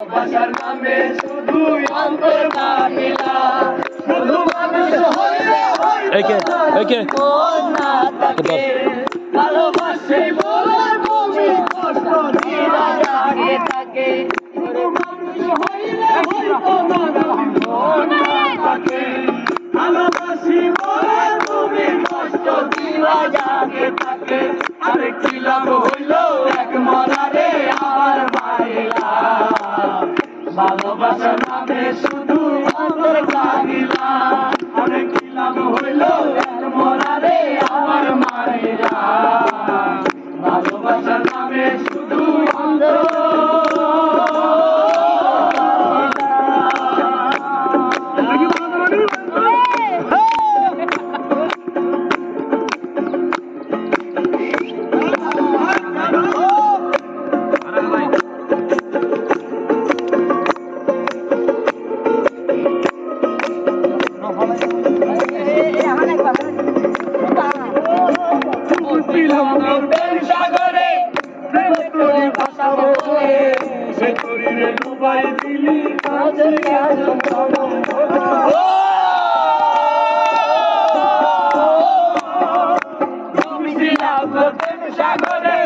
ভাষার নামে শুধু অন্তর কাটিলা শুধু মানুষ হইলে না থাকে ভালোবাসে বলে তুমি কষ্ট দিলা জাগে থাকে শুধু মানুষ হইলে না থাকে ভালোবাসি বলে তুমি কষ্ট দিলা জাগে থাকে আরে কি লাভ হইল এক মরারে আমার মাইলা ভালোবাসার নামে শুধু অন্তর কাটিলা আরে কি লাভ হইল এক মরারে আমার মাইলা ভালোবাসার নামে শুধু অন্তর সাগরে সে শরীরে ডুবাই দিলি সাগরে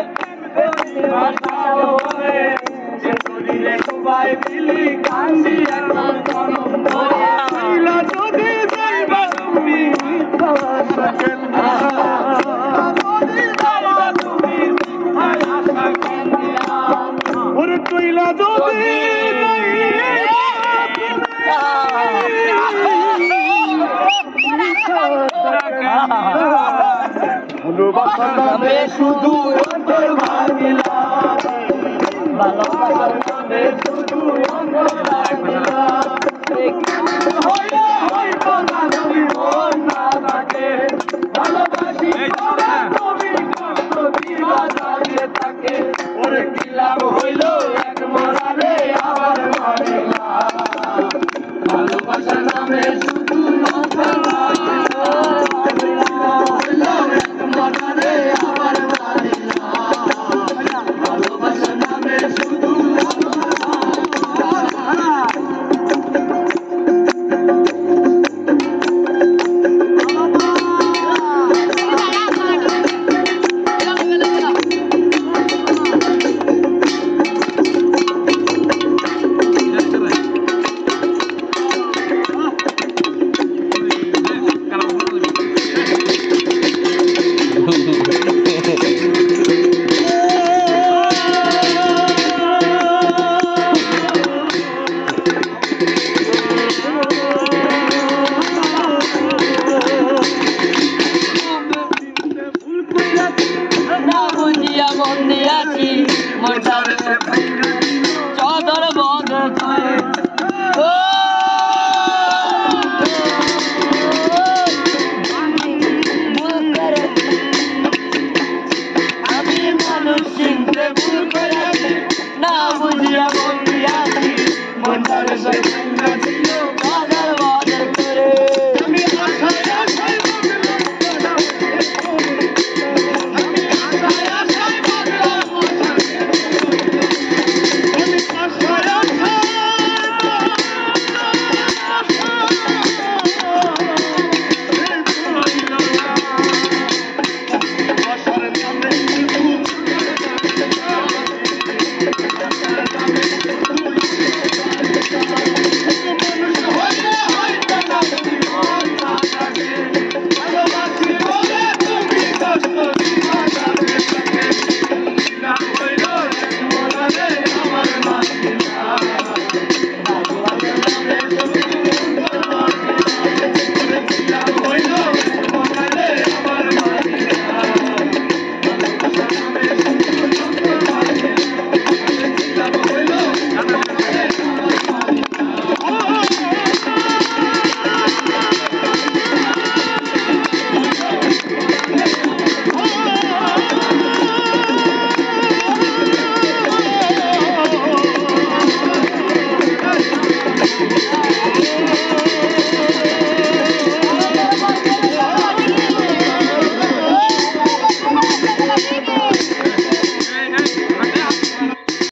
সে শরীরে ডুবাই দিলি কান্দি যদি যাইবা তুমি তুইলা যদি ভালোবাসার নামে শুধু অন্তর ভাঙিলা ভালোবাসার নামে শুধু অন্তর ভাঙিলা হইব না যদি মন না থাকে ভালোবাসি তুমি কষ্ট দিবা জাগে থাকে ওরে কি লাভ হইল এক মরারে আবার মারিলা ভালোবাসার নামে শুধু অন্তর ভাঙিলা এক মরারে আবার মারিলা ভালোবাসার নামে শুধু চদর বদ আমি মানুষ চিনতে ভুল করেছি না বুঝিয়া বন্দিয়াছি মনটারে